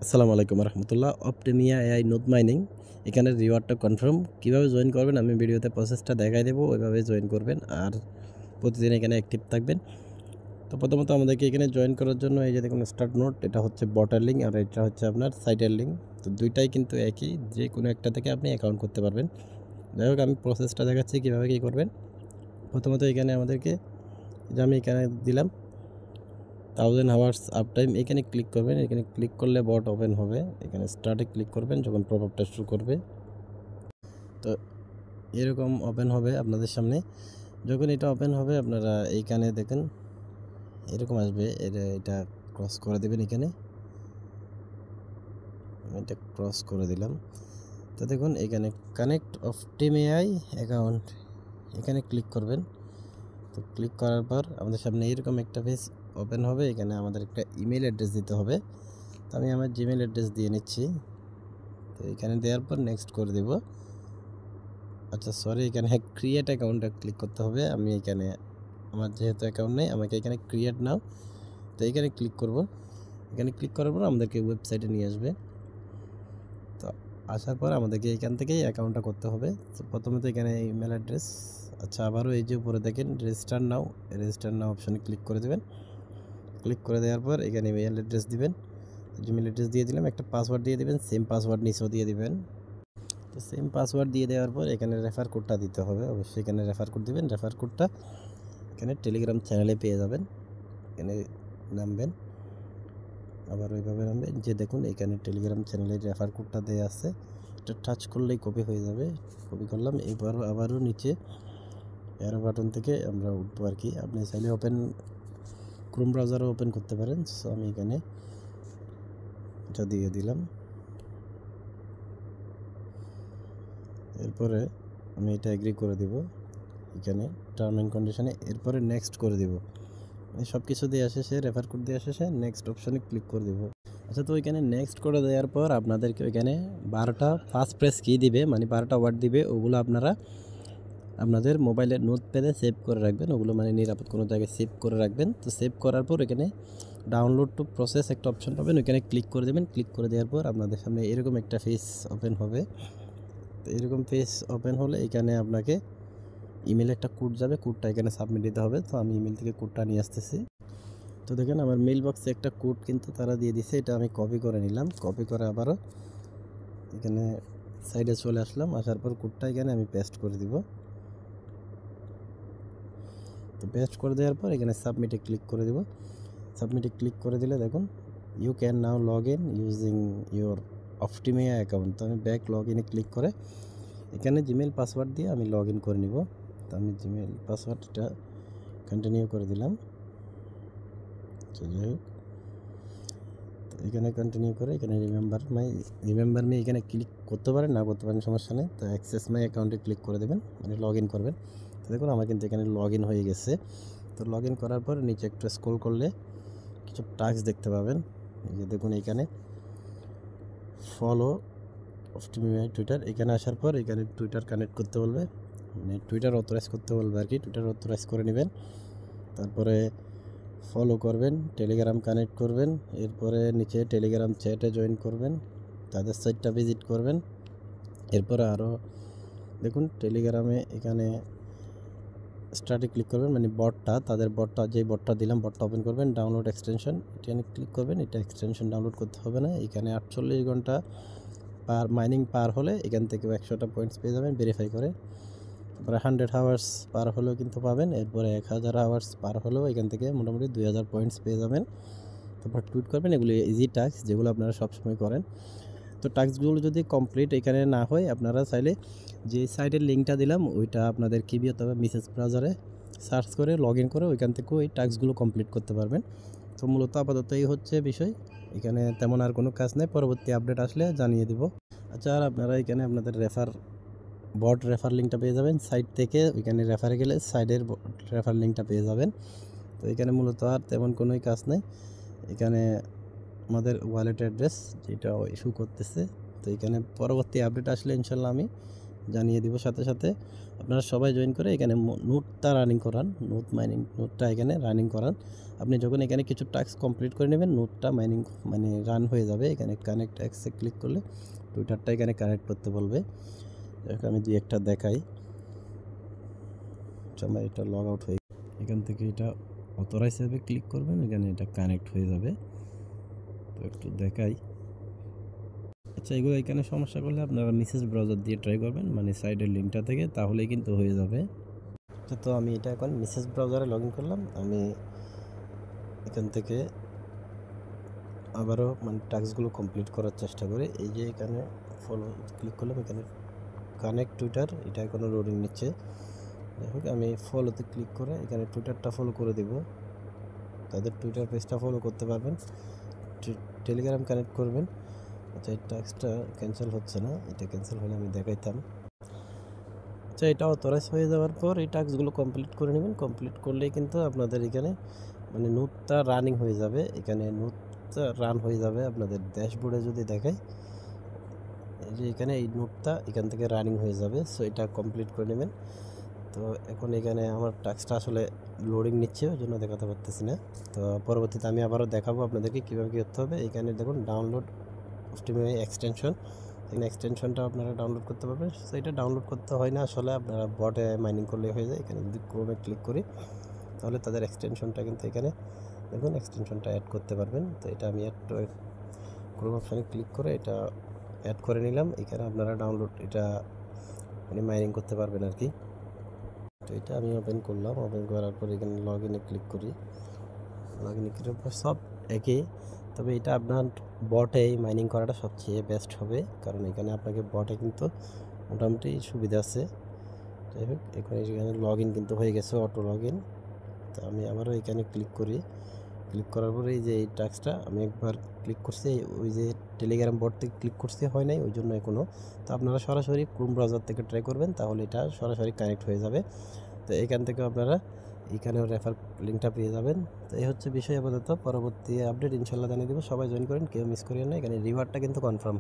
আসসালামু আলাইকুম রহমতুল্লাহ। অপটিমিয়া AI node mining এখানে রিওয়ার্ডটা কনফার্ম কীভাবে জয়েন করবেন আমি ভিডিওতে প্রসেসটা দেখাই দেবো, ওইভাবে জয়েন করবেন আর প্রতিদিন এখানে অ্যাক্টিভ থাকবেন। তো প্রথমত আমাদেরকে এখানে জয়েন করার জন্য এই যে দেখুন স্টার্ট নোট, এটা হচ্ছে বটার লিঙ্ক আর এটা হচ্ছে আপনার সাইটের লিঙ্ক। তো দুইটাই কিন্তু একই, যে কোনো একটা থেকে আপনি অ্যাকাউন্ট করতে পারবেন। যাই হোক আমি প্রসেসটা দেখাচ্ছি কীভাবে কী করবেন। প্রথমত এখানে আমাদেরকে যে আমি এখানে দিলাম 1000 আওয়ার্স আপ টাইম, এখানে ক্লিক করবেন। এখানে ক্লিক করলে বট ওপেন হবে। এখানে স্টার্টে ক্লিক করবেন যখন পপআপটা শুরু করবে। তো এরকম ওপেন হবে আপনাদের সামনে। যখন এটা ওপেন হবে আপনারা এইখানে দেখেন এরকম আসবে, এটা ক্রস করে দেবেন। এখানে এটা ক্রস করে দিলাম। তো দেখুন এখানে কানেক্ট অপটিমিয়া অ্যাকাউন্ট, এখানে ক্লিক করবেন। তো ক্লিক করার পর আমাদের সামনে এরকম একটা পেজ ওপেন হবে। এখানে আমাদের একটা ইমেল অ্যাড্রেস দিতে হবে। তো আমি আমার জিমেল অ্যাড্রেস দিয়ে নিচ্ছি। তো এখানে দেওয়ার পর নেক্সট করে দেব। আচ্ছা সরি, এখানে ক্রিয়েট অ্যাকাউন্টে ক্লিক করতে হবে। আমি এখানে আমার যেহেতু অ্যাকাউন্ট নেই, আমাকে এখানে ক্রিয়েট নাও। তো এখানে ক্লিক করব। এখানে ক্লিক করার পর আমাদেরকে ওয়েবসাইটে নিয়ে আসবে। তো আসার পর আমাদেরকে এখান থেকেই অ্যাকাউন্টটা করতে হবে। তো প্রথমত এখানে ইমেল অ্যাড্রেস, আচ্ছা আবারও এই যে উপরে দেখেন রেজিস্টার নাও অপশানে ক্লিক করে দেবেন। ক্লিক করে দেওয়ার পর এখানে ইমেল অ্যাড্রেস দিবেন, জিমেল অ্যাড্রেস দিয়ে দিলাম, একটা পাসওয়ার্ড দিয়ে দিবেন, সেম পাসওয়ার্ড নিচেও দিয়ে দিবেন। তো সেম পাসওয়ার্ড দিয়ে দেওয়ার পর এখানে রেফার কোডটা দিতে হবে, অবশ্যই এখানে রেফার কোড দিবেন। রেফার কোডটা এখানে টেলিগ্রাম চ্যানেলে পেয়ে যাবেন। এখানে নামবেন, আবার ওইভাবে নামবেন, যে দেখুন এখানে টেলিগ্রাম চ্যানেলে রেফার কোডটা দেওয়া আছে। এটা টাচ করলেই কপি হয়ে যাবে। কপি করলাম। এবারও আবারও নিচে অ্যারো বাটন থেকে আমরা উঠবো আর কি। আপনি চাইলে ক্রোম ব্রাউজারও ওপেন করতে পারেন। সো আমি এখানে এটা দিয়ে দিলাম। এরপরে আমি এটা এগ্রি করে দেব এখানে টার্ম অ্যান্ড কন্ডিশনে। এরপরে নেক্সট করে দেব। সব কিছু দিয়ে শেষে রেফার কোড দিয়ে শেষে নেক্সট অপশানে ক্লিক করে দেব। আচ্ছা, তো ওইখানে নেক্সট করে দেওয়ার পর আপনাদেরকে ওইখানে 12টা ফার্স্ট প্রেস কি দিবে, মানে 12টা ওয়ার্ড দিবে। ওগুলো আপনারা আপনাদের মোবাইলের নোটপ্যাডে সেভ করে রাখবেন। ওগুলো মানে নিরাপদ কোনো জায়গায় সেভ করে রাখবেন। তো সেভ করার পর এখানে ডাউনলোড টু প্রসেস একটা অপশন পাবেন, ওইখানে ক্লিক করে দেবেন। ক্লিক করে দেওয়ার পর আপনাদের সামনে এরকম একটা পেজ ওপেন হবে। তো এরকম পেজ ওপেন হলে এখানে আপনাকে ইমেলে একটা কোড যাবে, কোডটা এখানে সাবমিট দিতে হবে। তো আমি ইমেল থেকে কোডটা নিয়ে আসতেছি। তো দেখেন আমার মেল বক্সে একটা কোড কিন্তু তারা দিয়ে দিছে, এটা আমি কপি করে নিলাম। কপি করে আবারও এখানে সাইডে চলে আসলাম। আসার পর কোডটা এখানে আমি পেস্ট করে দিব। তো পেস্ট করে দেওয়ার পর এখানে সাবমিটে ক্লিক করে দেব। সাবমিটে ক্লিক করে দিলে দেখুন you can now log in using your Optimia account. তো আমি ব্যাক লগ ইনে ক্লিক করে এখানে জিমেল পাসওয়ার্ড দিয়ে আমি লগ ইন করে নিব। তো আমি জিমেল পাসওয়ার্ডটা কন্টিনিউ করে দিলাম। যাই হোক, তো এখানে কন্টিনিউ করে এখানে রিমেম্বার মি এখানে ক্লিক করতে পারেন, না করতে পারেন সমস্যা নেই। তো অ্যাক্সেস মাই অ্যাকাউন্টে ক্লিক করে দেবেন, মানে লগ ইন করবেন। তো দেখুন আমার কিন্তু এখানে লগ ইন হয়ে গেছে। তো লগ ইন করার পর নিচে একটু স্ক্রল করলে কিছু টাস্ক দেখতে পাবেন। এই যে দেখুন এখানে ফলো অপটিমিয়া টুইটার, এখানে আসার পর এখানে টুইটার কানেক্ট করতে বলবে, মানে টুইটার অথরাইজ করতে বলবে আর কি। টুইটার অথরাইজ করে নেবেন। তারপরে ফলো করবেন, টেলিগ্রাম কানেক্ট করবেন। এরপরে নিচে টেলিগ্রাম চ্যাটে জয়েন করবেন, তাদের সাইটটা ভিজিট করবেন। এরপরে আরও দেখুন টেলিগ্রামে এখানে স্টার্টে ক্লিক করবেন, মানে বটটা, তাদের বটটা, যেই বটটা দিলাম বটটা ওপেন করবেন। ডাউনলোড এক্সটেনশন, এখানে ক্লিক করবেন। এটা এক্সটেনশন ডাউনলোড করতে হবে না। এখানে 48 ঘন্টা মাইনিং পার হলে এখান থেকে 100টা পয়েন্টস পেয়ে যাবেন ভেরিফাই করে। তারপরে 100 আওয়ার্স পার হলেও কিন্তু পাবেন। এরপরে 1000 আওয়ার্স পার হলেও এখান থেকে মোটামুটি 2000 পয়েন্টস পেয়ে যাবেন। তারপর টুইট করবেন। এগুলো ইজি টাস্ক, যেগুলো আপনারা সবসময় করেন। তো টাস্কগুলো যদি কমপ্লিট এখানে না হয়, আপনারা চাইলে যে সাইটের লিঙ্কটা দিলাম ওইটা আপনাদের কি দিতে হবে, মেসেজ ব্রাউজারে সার্চ করে লগ ইন করে ওইখান থেকেও এই টাস্কগুলো কমপ্লিট করতে পারবেন। তো মূলত আপাতত এই হচ্ছে বিষয়, এখানে তেমন আর কোনো কাজ নেই। পরবর্তী আপডেট আসলে জানিয়ে দিব। আচ্ছা, আর আপনারা এখানে আপনাদের বট রেফার লিঙ্কটা পেয়ে যাবেন সাইট থেকে। ওইখানে রেফারে গেলে সাইডের রেফার লিঙ্কটা পেয়ে যাবেন। তো এখানে মূলত আর তেমন কোনোই কাজ নেই। এখানে আমাদের ওয়ালেট অ্যাড্রেস যেটা ইস্যু করতেছে। তো এখানে পরবর্তী আপডেট আসলে ইনশাল্লাহ আমি জানিয়ে দিব সাথে সাথে। আপনারা সবাই জয়েন করে এখানে নোটটা রানিং করান, নোটটা এখানে রানিং করান। আপনি যখন এখানে কিছু টাস্ক কমপ্লিট করে নেবেন, নোটটা মানে রান হয়ে যাবে। এখানে কানেক্ট অ্যাক্সে ক্লিক করলে টুইটারটা এখানে কানেক্ট করতে বলবে। আমি 2-1টা দেখাই। আমার এটা লগ আউট হয়ে, এখান থেকে এটা অথরাইজ হবে ক্লিক করবেন, এখানে এটা কানেক্ট হয়ে যাবে। তো একটু দেখাই। আচ্ছা, এগুলো এখানে সমস্যা করলে আপনারা মেসেজ ব্রাউজার দিয়ে ট্রাই করবেন, মানে সাইডের লিঙ্কটা থেকে, তাহলেই কিন্তু হয়ে যাবে। তো আমি এটা এখন মেসেজ ব্রাউজারে লগ ইন করলাম। আমি এখান থেকে আবারও মানে টাস্কগুলো কমপ্লিট করার চেষ্টা করি। এই যে এখানে ফলো ক্লিক করলাম, এখানে কানেক্ট টুইটার, এটা এখনও লোডিং নিচ্ছে। যাই হোক, আমি ফলোতে ক্লিক করে এখানে টুইটারটা ফলো করে দেব। তাদের টুইটার পেজটা ফলো করতে পারবেন। টেলিগ্রাম কানেক্ট করবেন। আচ্ছা, এই টাস্কটা ক্যান্সেল হচ্ছে না, এটা ক্যান্সেল হলে আমি দেখাইতাম। আচ্ছা, এটা অথরাইজ হয়ে যাওয়ার পর এই টাস্কগুলো কমপ্লিট করে নেবেন। কমপ্লিট করলেই কিন্তু আপনাদের এখানে মানে নোটটা রানিং হয়ে যাবে। এখানে নোটটা রান হয়ে যাবে। আপনাদের ড্যাশবোর্ডে যদি দেখাই, এই যে এখানে এই নোটটা এখান থেকে রানিং হয়ে যাবে। সো এটা কমপ্লিট করে নেবেন। তো এখন এখানে আমার টাস্কটা আসলে লোডিং নিচ্ছে, ওই জন্য দেখাতে পারতেছি না। তো পরবর্তীতে আমি আবারও দেখাবো আপনাদেরকে কীভাবে কী করতে হবে। এখানে দেখুন ডাউনলোড টিএমএআই এক্সটেনশন, এখানে এক্সটেনশনটা আপনারা ডাউনলোড করতে পারবেন। সো এটা ডাউনলোড করতে হয় না, আসলে আপনারা বটে মাইনিং করলে হয়ে যায়। এখানে যদি ক্রোমে ক্লিক করি তাহলে তাদের এক্সটেনশনটা কিন্তু এখানে দেখুন, এক্সটেনশনটা অ্যাড করতে পারবেন। তো এটা আমি ক্রোম অপশানে ক্লিক করে এটা অ্যাড করে নিলাম। এখানে আপনারা ডাউনলোড এটা মানে মাইনিং করতে পারবেন আর কি। তো এটা আমি ওপেন করলাম। ওপেন করার পর এখানে লগ ইনে ক্লিক করি। লগ ইনে করার পর সব একই, তবে এটা আপনার বটে মাইনিং করাটা সবচেয়ে বেস্ট হবে, কারণ এখানে আপনাকে বটে কিন্তু মোটামুটি সুবিধা আছে। যাই হোক, এখানে লগ ইন কিন্তু হয়ে গেছে, অটো লগ ইন। তো আমি আবারও এখানে ক্লিক করি। ক্লিক করার পরে এই যে এই টাস্কটা আমি একবার ক্লিক করছি, ওই যে টেলিগ্রাম বট থেকে ক্লিক করতে হয় নাই, ওই জন্য এখনও। তো আপনারা সরাসরি ক্রোম ব্রাউজার থেকে ট্রাই করবেন, তাহলে এটা সরাসরি কানেক্ট হয়ে যাবে। তো এখান থেকে আপনারা এখানেও রেফার লিঙ্কটা পেয়ে যাবেন। তো এই হচ্ছে বিষয় আপাতত। পরবর্তী আপডেট ইনশাল্লাহ জানিয়ে দেবো। সবাই জয়েন করেন, কেউ মিস করিয়েন না। এখানে রিওয়ার্ডটা কিন্তু কনফার্ম।